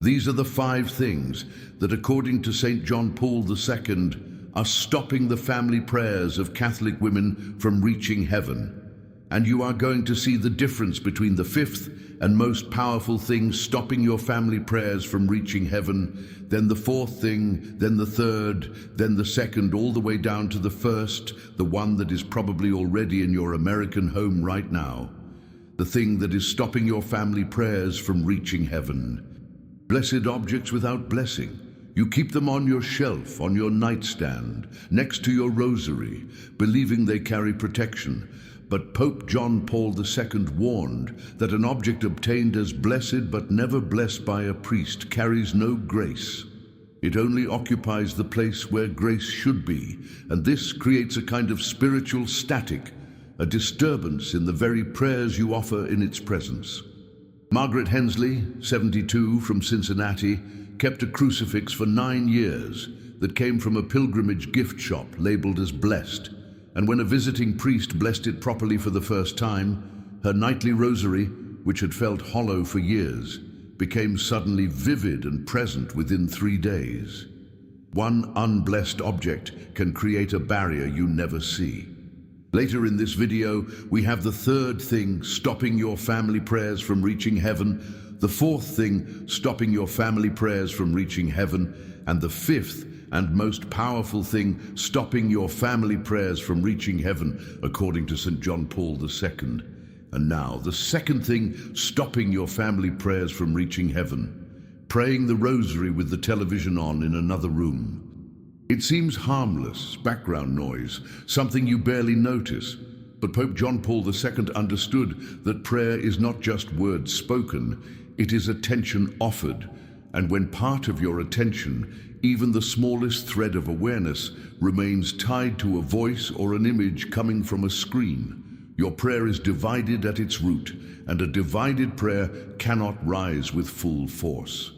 These are the 5 things that, according to St. John Paul II, are stopping the family prayers of Catholic women from reaching heaven. And you are going to see the difference between the 5th and most powerful thing stopping your family prayers from reaching heaven, then the 4th thing, then the 3rd, then the 2nd, all the way down to the 1st, the one that is probably already in your American home right now. The thing that is stopping your family prayers from reaching heaven. Blessed objects without blessing. You keep them on your shelf, on your nightstand, next to your rosary, believing they carry protection. But Pope John Paul II warned that an object obtained as blessed but never blessed by a priest carries no grace. It only occupies the place where grace should be, and this creates a kind of spiritual static, a disturbance in the very prayers you offer in its presence. Margaret Hensley, 72, from Cincinnati, kept a crucifix for 9 years that came from a pilgrimage gift shop labeled as blessed, and when a visiting priest blessed it properly for the first time, her nightly rosary, which had felt hollow for years, became suddenly vivid and present within 3 days. One unblessed object can create a barrier you never see. Later in this video, we have the 3rd thing stopping your family prayers from reaching heaven, the 4th thing stopping your family prayers from reaching heaven, and the 5th and most powerful thing stopping your family prayers from reaching heaven, according to St. John Paul II. And now, the 2nd thing stopping your family prayers from reaching heaven, praying the rosary with the television on in another room. It seems harmless, background noise, something you barely notice. But Pope John Paul II understood that prayer is not just words spoken, it is attention offered. And when part of your attention, even the smallest thread of awareness, remains tied to a voice or an image coming from a screen, your prayer is divided at its root, and a divided prayer cannot rise with full force.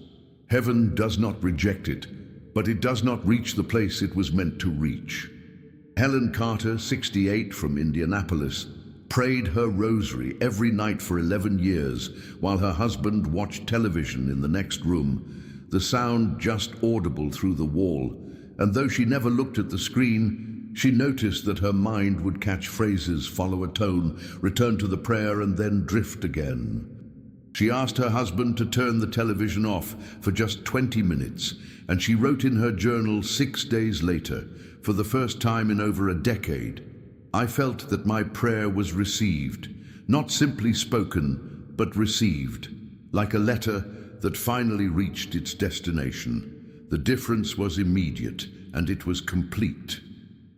Heaven does not reject it, but it does not reach the place it was meant to reach. Helen Carter, 68, from Indianapolis, prayed her rosary every night for 11 years while her husband watched television in the next room, the sound just audible through the wall, and though she never looked at the screen, she noticed that her mind would catch phrases, follow a tone, return to the prayer, and then drift again. She asked her husband to turn the television off for just 20 minutes, and she wrote in her journal 6 days later, for the first time in over a decade, "I felt that my prayer was received, not simply spoken, but received, like a letter that finally reached its destination. The difference was immediate, and it was complete."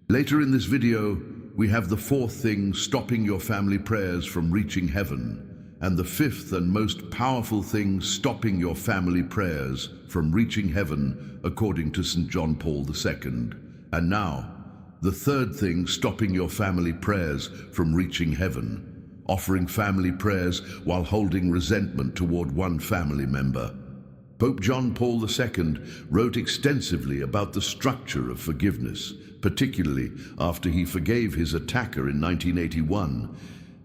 Later in this video, we have the 4th thing stopping your family prayers from reaching heaven, and the 5th and most powerful thing stopping your family prayers from reaching heaven, according to St. John Paul II. And now, the 3rd thing stopping your family prayers from reaching heaven, offering family prayers while holding resentment toward one family member. Pope John Paul II wrote extensively about the structure of forgiveness, particularly after he forgave his attacker in 1981,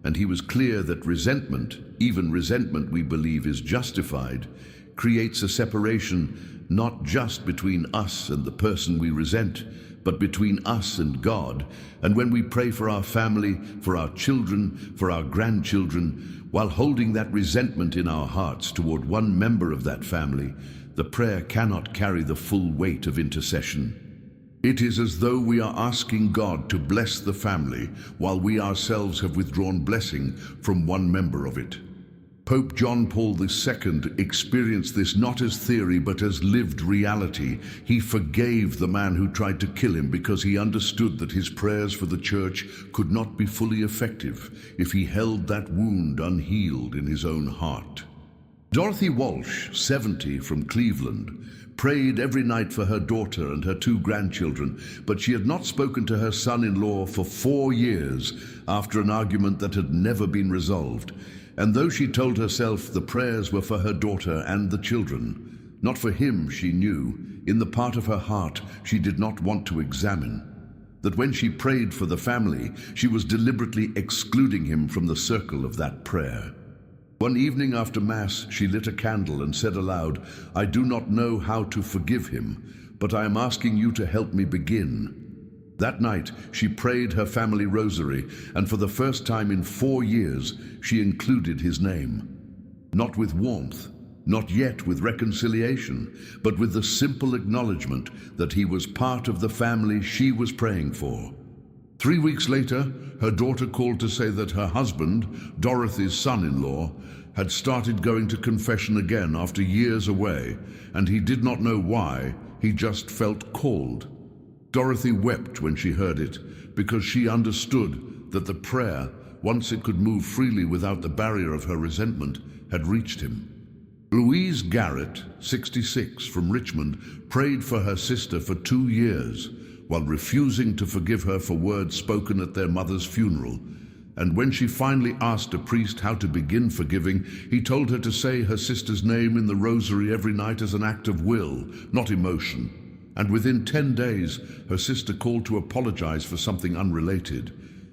and he was clear that resentment, even resentment we believe is justified, creates a separation not just between us and the person we resent, but between us and God. And when we pray for our family, for our children, for our grandchildren, while holding that resentment in our hearts toward one member of that family, the prayer cannot carry the full weight of intercession. It is as though we are asking God to bless the family while we ourselves have withdrawn blessing from one member of it. Pope John Paul II experienced this not as theory but as lived reality. He forgave the man who tried to kill him because he understood that his prayers for the church could not be fully effective if he held that wound unhealed in his own heart. Dorothy Walsh, 70, from Cleveland, prayed every night for her daughter and her 2 grandchildren, but she had not spoken to her son-in-law for 4 years after an argument that had never been resolved. And though she told herself the prayers were for her daughter and the children, not for him, she knew, in the part of her heart she did not want to examine, that when she prayed for the family, she was deliberately excluding him from the circle of that prayer. One evening after Mass, she lit a candle and said aloud, "I do not know how to forgive him, but I am asking you to help me begin." That night, she prayed her family rosary, and for the first time in 4 years, she included his name. Not with warmth, not yet with reconciliation, but with the simple acknowledgement that he was part of the family she was praying for. 3 weeks later, her daughter called to say that her husband, Dorothy's son-in-law, had started going to confession again after years away, and he did not know why, he just felt called. Dorothy wept when she heard it, because she understood that the prayer, once it could move freely without the barrier of her resentment, had reached him. Louise Garrett, 66, from Richmond, prayed for her sister for 2 years, while refusing to forgive her for words spoken at their mother's funeral. And when she finally asked a priest how to begin forgiving, he told her to say her sister's name in the rosary every night as an act of will, not emotion. And within 10 days, her sister called to apologize for something unrelated,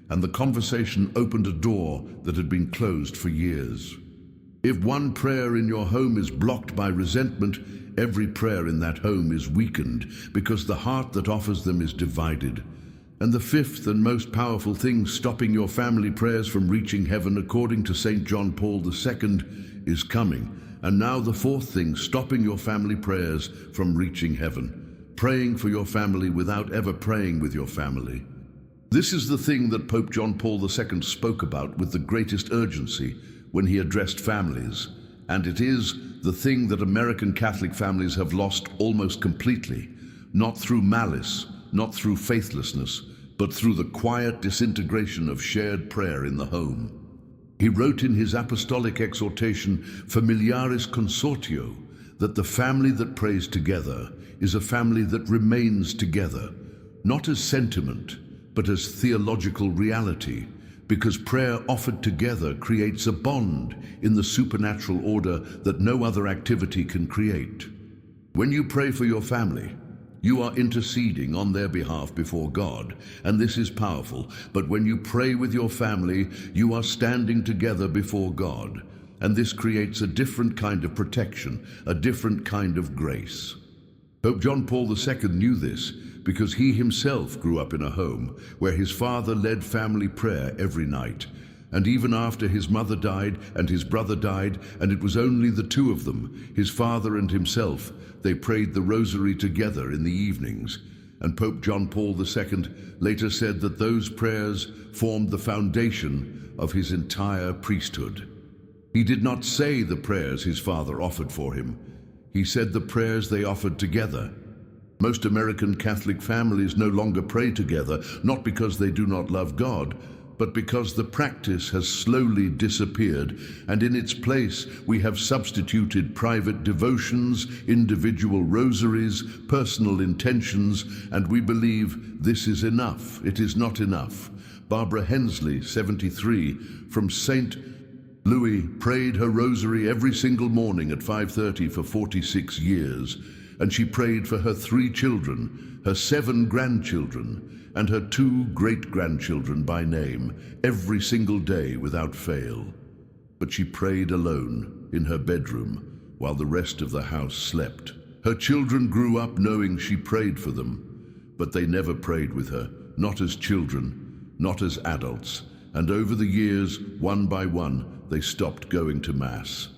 and the conversation opened a door that had been closed for years. If one prayer in your home is blocked by resentment, every prayer in that home is weakened, because the heart that offers them is divided. And the fifth and most powerful thing stopping your family prayers from reaching heaven, according to St. John Paul II, is coming. And now the fourth thing stopping your family prayers from reaching heaven: praying for your family without ever praying with your family. This is the thing that Pope John Paul II spoke about with the greatest urgency when he addressed families, and it is the thing that American Catholic families have lost almost completely, not through malice, not through faithlessness, but through the quiet disintegration of shared prayer in the home. He wrote in his apostolic exhortation, Familiaris Consortio, that the family that prays together is a family that remains together, not as sentiment, but as theological reality, because prayer offered together creates a bond in the supernatural order that no other activity can create. When you pray for your family, you are interceding on their behalf before God, and this is powerful. But when you pray with your family, you are standing together before God, and this creates a different kind of protection, a different kind of grace. Pope John Paul II knew this because he himself grew up in a home where his father led family prayer every night. And even after his mother died and his brother died, and it was only the two of them, his father and himself, they prayed the rosary together in the evenings. And Pope John Paul II later said that those prayers formed the foundation of his entire priesthood. He did not say the prayers his father offered for him. He said the prayers they offered together. Most American Catholic families no longer pray together, not because they do not love God, but because the practice has slowly disappeared, and in its place we have substituted private devotions, individual rosaries, personal intentions, and we believe this is enough. It is not enough. Barbara Hensley, 73, from St. Louis, prayed her rosary every single morning at 5:30 for 46 years, and she prayed for her 3 children, her 7 grandchildren, and her 2 great-grandchildren by name, every single day without fail. But she prayed alone in her bedroom while the rest of the house slept. Her children grew up knowing she prayed for them, but they never prayed with her, not as children, not as adults, and over the years, one by one, they stopped going to Mass.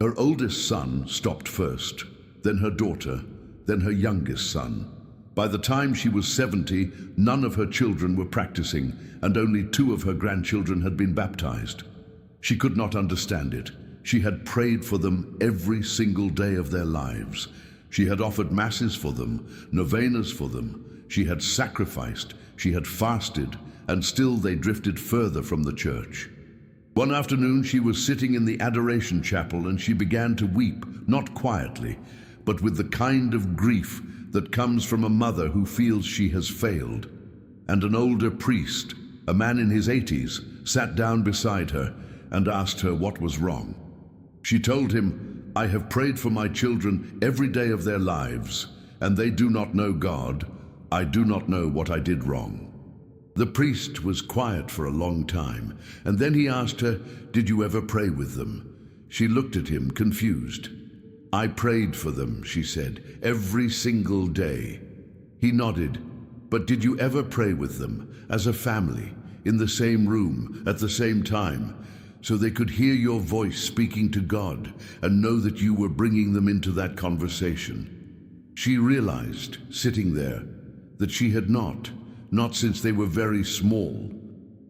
Her oldest son stopped first, then her daughter, then her youngest son. By the time she was 70, none of her children were practicing, and only 2 of her grandchildren had been baptized. She could not understand it. She had prayed for them every single day of their lives. She had offered masses for them, novenas for them. She had sacrificed, she had fasted, and still they drifted further from the church. One afternoon she was sitting in the adoration chapel and she began to weep, not quietly, but with the kind of grief that comes from a mother who feels she has failed. And an older priest, a man in his 80s, sat down beside her and asked her what was wrong. She told him, "I have prayed for my children every day of their lives, and they do not know God. I do not know what I did wrong." The priest was quiet for a long time, and then he asked her, "Did you ever pray with them?" She looked at him, confused. "I prayed for them," she said, "every single day." He nodded. "But did you ever pray with them, as a family, in the same room, at the same time, so they could hear your voice speaking to God and know that you were bringing them into that conversation?" She realized, sitting there, that she had not since they were very small.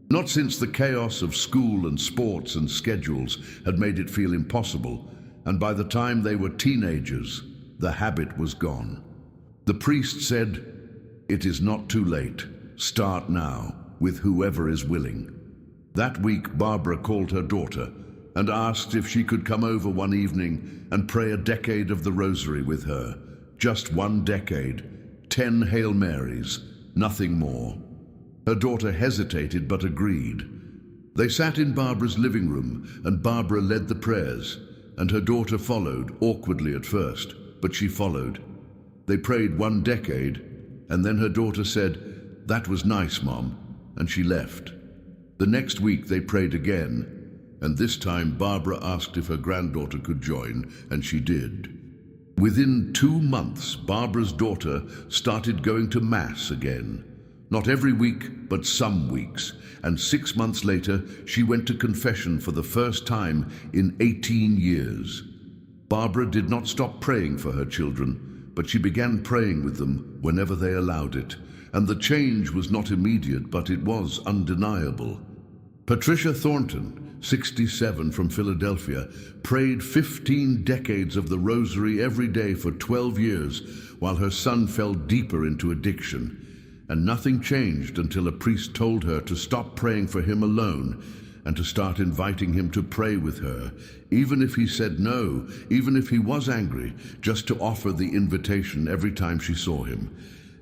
Not since the chaos of school and sports and schedules had made it feel impossible, and by the time they were teenagers, the habit was gone. The priest said, "It is not too late. Start now, with whoever is willing." That week, Barbara called her daughter and asked if she could come over one evening and pray a decade of the Rosary with her. Just one decade, 10 Hail Marys, nothing more. Her daughter hesitated but agreed. They sat in Barbara's living room and Barbara led the prayers, and her daughter followed, awkwardly at first, but she followed. They prayed one decade, and then her daughter said, "That was nice, Mom," and she left. The next week they prayed again, and this time Barbara asked if her granddaughter could join, and she did. Within 2 months, Barbara's daughter started going to Mass again. Not every week, but some weeks. And 6 months later, she went to confession for the first time in 18 years. Barbara did not stop praying for her children, but she began praying with them whenever they allowed it. And the change was not immediate, but it was undeniable. Patricia Thornton, 67, from Philadelphia, prayed 15 decades of the Rosary every day for 12 years, while her son fell deeper into addiction. And nothing changed until a priest told her to stop praying for him alone and to start inviting him to pray with her, even if he said no, even if he was angry, just to offer the invitation every time she saw him.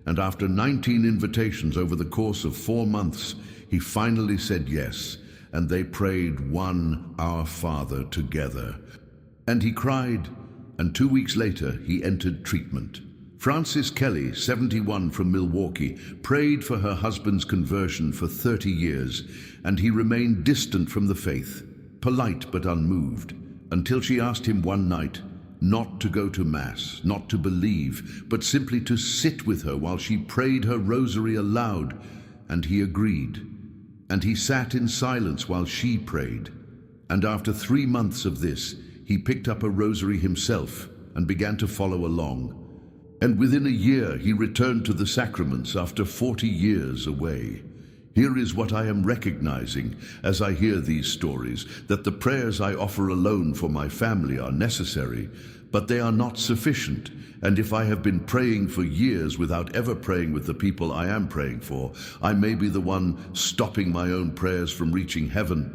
And after 19 invitations over the course of 4 months, he finally said yes, and they prayed one Our Father together. And he cried, and 2 weeks later he entered treatment. Frances Kelly, 71, from Milwaukee, prayed for her husband's conversion for 30 years, and he remained distant from the faith, polite but unmoved, until she asked him one night not to go to Mass, not to believe, but simply to sit with her while she prayed her rosary aloud, and he agreed. And he sat in silence while she prayed. And after 3 months of this, he picked up a rosary himself and began to follow along. And within a year, he returned to the sacraments after 40 years away. Here is what I am recognizing as I hear these stories, that the prayers I offer alone for my family are necessary, but they are not sufficient. And if I have been praying for years without ever praying with the people I am praying for, I may be the one stopping my own prayers from reaching heaven.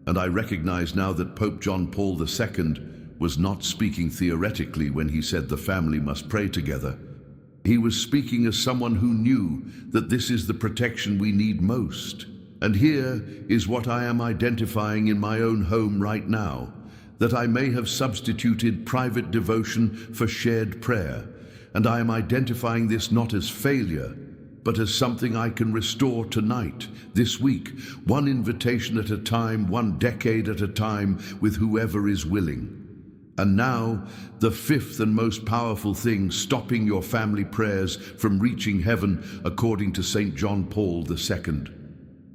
And I recognize now that Pope John Paul II was not speaking theoretically when he said the family must pray together. He was speaking as someone who knew that this is the protection we need most. And here is what I am identifying in my own home right now, that I may have substituted private devotion for shared prayer. And I am identifying this not as failure, but as something I can restore tonight, this week, one invitation at a time, one decade at a time, with whoever is willing. And now, the fifth and most powerful thing stopping your family prayers from reaching heaven, according to St. John Paul II.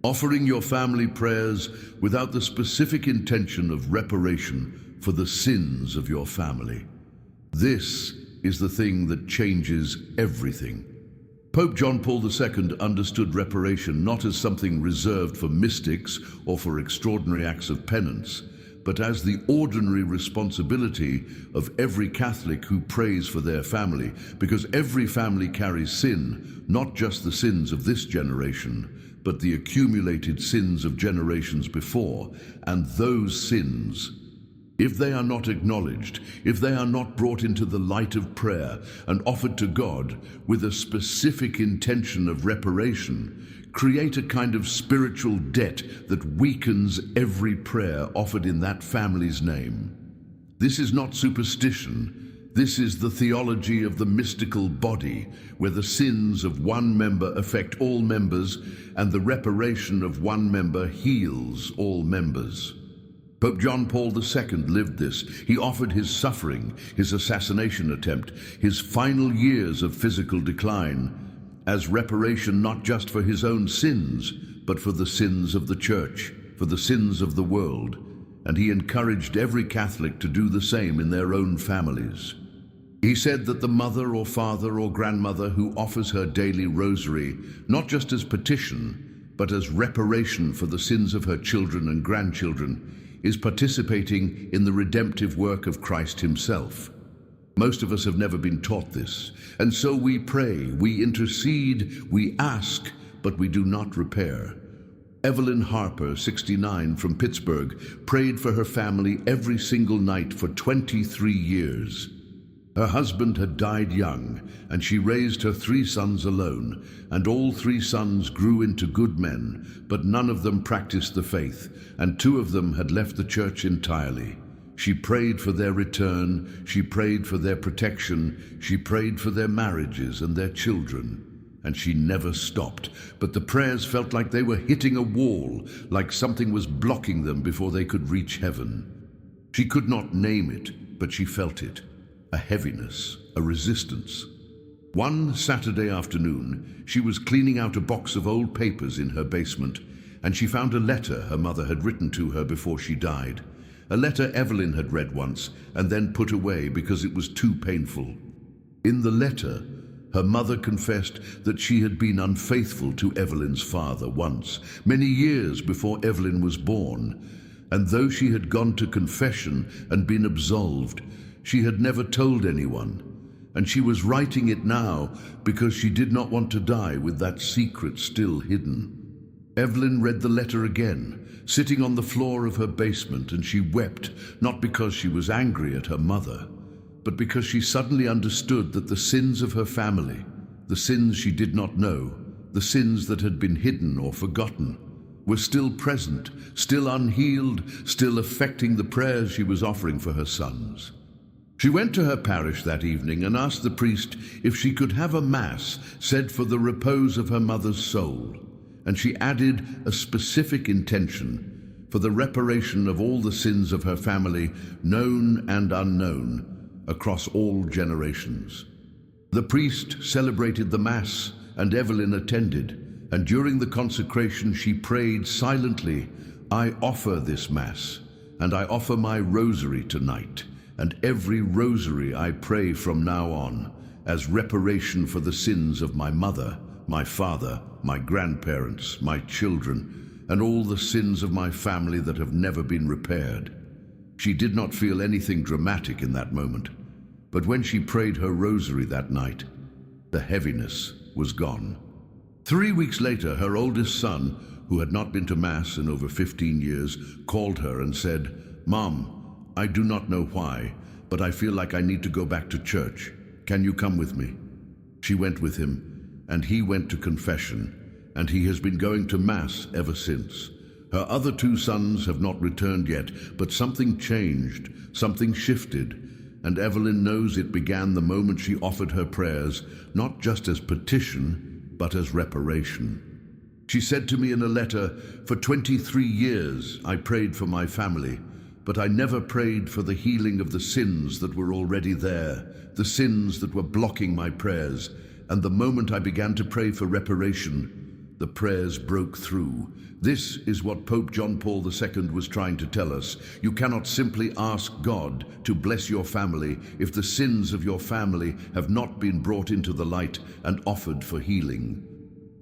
Offering your family prayers without the specific intention of reparation for the sins of your family. This is the thing that changes everything. Pope John Paul II understood reparation not as something reserved for mystics or for extraordinary acts of penance, but as the ordinary responsibility of every Catholic who prays for their family, because every family carries sin, not just the sins of this generation, but the accumulated sins of generations before. And those sins, if they are not acknowledged, if they are not brought into the light of prayer and offered to God with a specific intention of reparation, create a kind of spiritual debt that weakens every prayer offered in that family's name. This is not superstition. This is the theology of the mystical body, where the sins of one member affect all members, and the reparation of one member heals all members. Pope John Paul II lived this. He offered his suffering, his assassination attempt, his final years of physical decline, as reparation not just for his own sins, but for the sins of the Church, for the sins of the world. And he encouraged every Catholic to do the same in their own families. He said that the mother or father or grandmother who offers her daily rosary, not just as petition, but as reparation for the sins of her children and grandchildren, is participating in the redemptive work of Christ himself. Most of us have never been taught this, and so we pray, we intercede, we ask, but we do not repair. Evelyn Harper, 69, from Pittsburgh, prayed for her family every single night for 23 years. Her husband had died young, and she raised her 3 sons alone, and all 3 sons grew into good men, but none of them practiced the faith, and 2 of them had left the church entirely. She prayed for their return, she prayed for their protection, she prayed for their marriages and their children. And she never stopped, but the prayers felt like they were hitting a wall, like something was blocking them before they could reach heaven. She could not name it, but she felt it. A heaviness, a resistance. One Saturday afternoon, she was cleaning out a box of old papers in her basement, and she found a letter her mother had written to her before she died. A letter Evelyn had read once and then put away because it was too painful. In the letter, her mother confessed that she had been unfaithful to Evelyn's father once, many years before Evelyn was born, and though she had gone to confession and been absolved, she had never told anyone, and she was writing it now because she did not want to die with that secret still hidden. Evelyn read the letter again, sitting on the floor of her basement, and she wept, not because she was angry at her mother, but because she suddenly understood that the sins of her family, the sins she did not know, the sins that had been hidden or forgotten, were still present, still unhealed, still affecting the prayers she was offering for her sons. She went to her parish that evening and asked the priest if she could have a mass said for the repose of her mother's soul, and she added a specific intention for the reparation of all the sins of her family, known and unknown, across all generations. The priest celebrated the Mass, and Evelyn attended, and during the consecration she prayed silently, "I offer this Mass, and I offer my rosary tonight, and every rosary I pray from now on, as reparation for the sins of my mother, my father, my grandparents, my children, and all the sins of my family that have never been repaired." She did not feel anything dramatic in that moment, but when she prayed her rosary that night, the heaviness was gone. 3 weeks later, her oldest son, who had not been to Mass in over 15 years, called her and said, "Mom, I do not know why, but I feel like I need to go back to church. Can you come with me?" She went with him, and he went to confession, and he has been going to Mass ever since. Her other 2 sons have not returned yet, but something changed, something shifted, and Evelyn knows it began the moment she offered her prayers, not just as petition, but as reparation. She said to me in a letter, "For 23 years I prayed for my family, but I never prayed for the healing of the sins that were already there, the sins that were blocking my prayers, and the moment I began to pray for reparation, the prayers broke through." This is what Pope John Paul II was trying to tell us. You cannot simply ask God to bless your family if the sins of your family have not been brought into the light and offered for healing.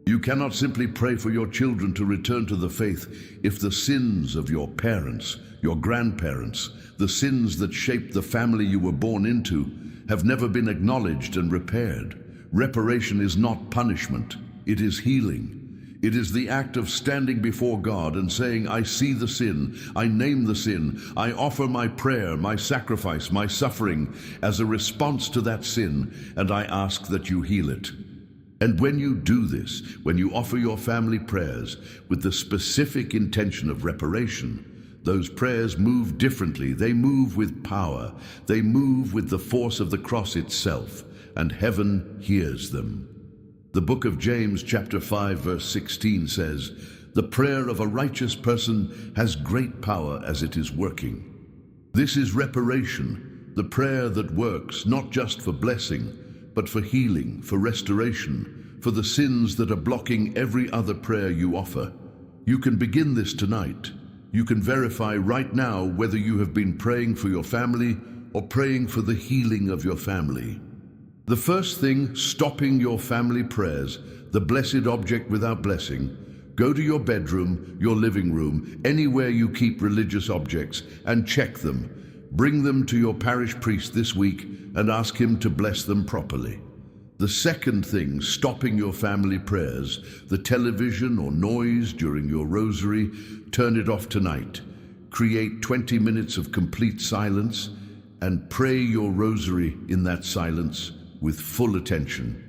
You cannot simply pray for your children to return to the faith if the sins of your parents, your grandparents, the sins that shaped the family you were born into, have never been acknowledged and repaired. Reparation is not punishment, it is healing. It is the act of standing before God and saying, "I see the sin, I name the sin, I offer my prayer, my sacrifice, my suffering as a response to that sin, and I ask that you heal it." And when you do this, when you offer your family prayers with the specific intention of reparation, those prayers move differently. They move with power. They move with the force of the cross itself, and heaven hears them. The book of James chapter 5 verse 16 says, The prayer of a righteous person has great power as it is working. This is reparation, the prayer that works not just for blessing, but for healing, for restoration, for the sins that are blocking every other prayer you offer. You can begin this tonight. You can verify right now whether you have been praying for your family or praying for the healing of your family. The first thing, stopping your family prayers, the blessed object without blessing. Go to your bedroom, your living room, anywhere you keep religious objects, and check them. Bring them to your parish priest this week and ask him to bless them properly. The second thing, stopping your family prayers, the television or noise during your rosary, turn it off tonight. Create 20 minutes of complete silence and pray your rosary in that silence with full attention.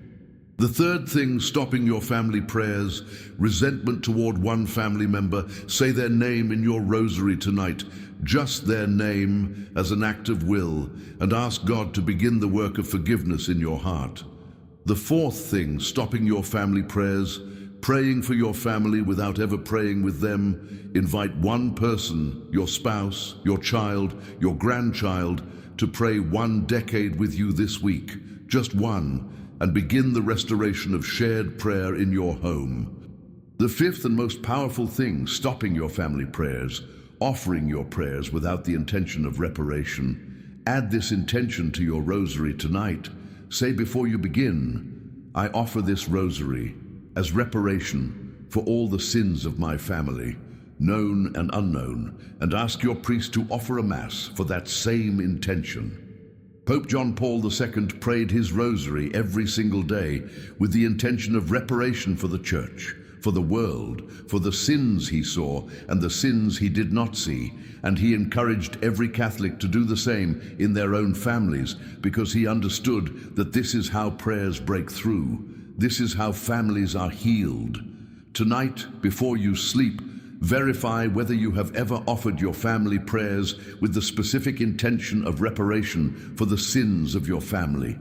The third thing, stopping your family prayers, resentment toward one family member. Say their name in your rosary tonight, just their name as an act of will, and ask God to begin the work of forgiveness in your heart. The fourth thing, stopping your family prayers, praying for your family without ever praying with them. Invite one person, your spouse, your child, your grandchild, to pray 1 decade with you this week, just one, and begin the restoration of shared prayer in your home. The fifth and most powerful thing, stopping your family prayers, offering your prayers without the intention of reparation. Add this intention to your rosary tonight. Say before you begin, I offer this rosary as reparation for all the sins of my family, known and unknown, and ask your priest to offer a mass for that same intention. Pope John Paul II prayed his rosary every single day with the intention of reparation for the church, for the world, for the sins he saw and the sins he did not see, and he encouraged every Catholic to do the same in their own families, because he understood that this is how prayers break through. This is how families are healed. Tonight, before you sleep, verify whether you have ever offered your family prayers with the specific intention of reparation for the sins of your family.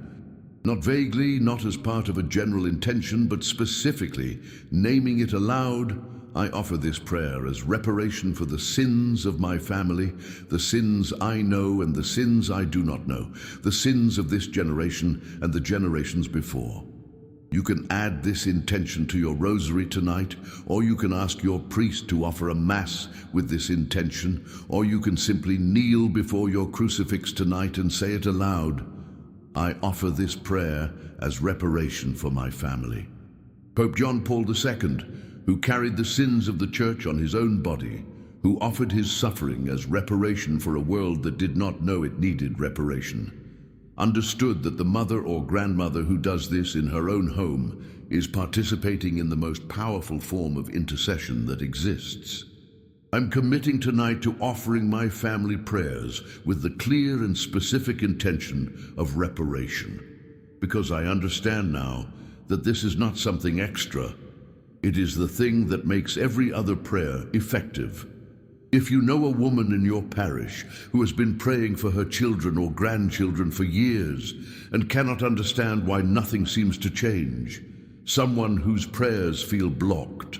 Not vaguely, not as part of a general intention, but specifically, naming it aloud. I offer this prayer as reparation for the sins of my family, the sins I know and the sins I do not know, the sins of this generation and the generations before. You can add this intention to your rosary tonight, or you can ask your priest to offer a mass with this intention, or you can simply kneel before your crucifix tonight and say it aloud. I offer this prayer as reparation for my family. Pope John Paul II, who carried the sins of the Church on his own body, who offered his suffering as reparation for a world that did not know it needed reparation, understood that the mother or grandmother who does this in her own home is participating in the most powerful form of intercession that exists. I'm committing tonight to offering my family prayers with the clear and specific intention of reparation, because I understand now that this is not something extra. It is the thing that makes every other prayer effective. If you know a woman in your parish who has been praying for her children or grandchildren for years and cannot understand why nothing seems to change, someone whose prayers feel blocked,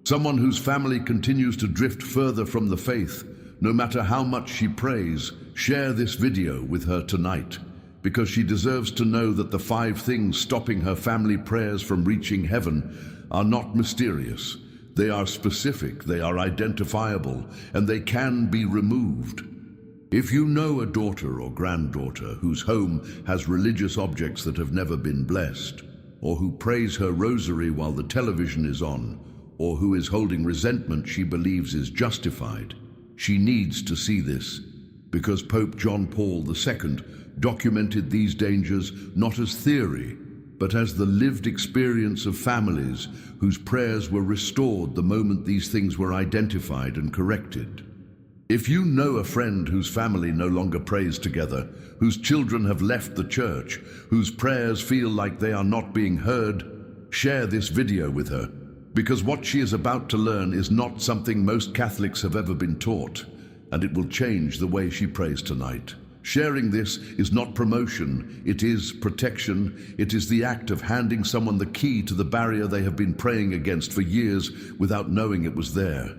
someone whose family continues to drift further from the faith, no matter how much she prays, share this video with her tonight, because she deserves to know that the 5 things stopping her family prayers from reaching heaven are not mysterious. They are specific, they are identifiable, and they can be removed. If you know a daughter or granddaughter whose home has religious objects that have never been blessed, or who prays her rosary while the television is on, or who is holding resentment she believes is justified, she needs to see this, because Pope John Paul II documented these dangers not as theory, but as the lived experience of families whose prayers were restored the moment these things were identified and corrected. If you know a friend whose family no longer prays together, whose children have left the church, whose prayers feel like they are not being heard, share this video with her, because what she is about to learn is not something most Catholics have ever been taught, and it will change the way she prays tonight. Sharing this is not promotion, it is protection. It is the act of handing someone the key to the barrier they have been praying against for years without knowing it was there.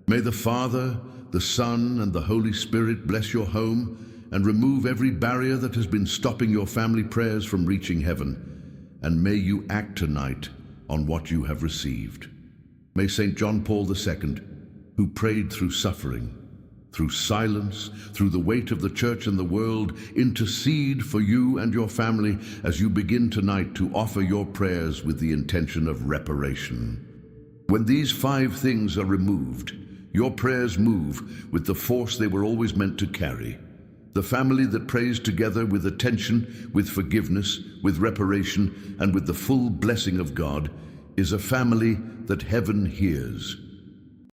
May the Father, the Son, and the Holy Spirit bless your home and remove every barrier that has been stopping your family prayers from reaching heaven. And may you act tonight on what you have received. May St. John Paul II, who prayed through suffering, through silence, through the weight of the church and the world, intercede for you and your family as you begin tonight to offer your prayers with the intention of reparation. When these 5 things are removed, your prayers move with the force they were always meant to carry. The family that prays together with attention, with forgiveness, with reparation, and with the full blessing of God is a family that heaven hears.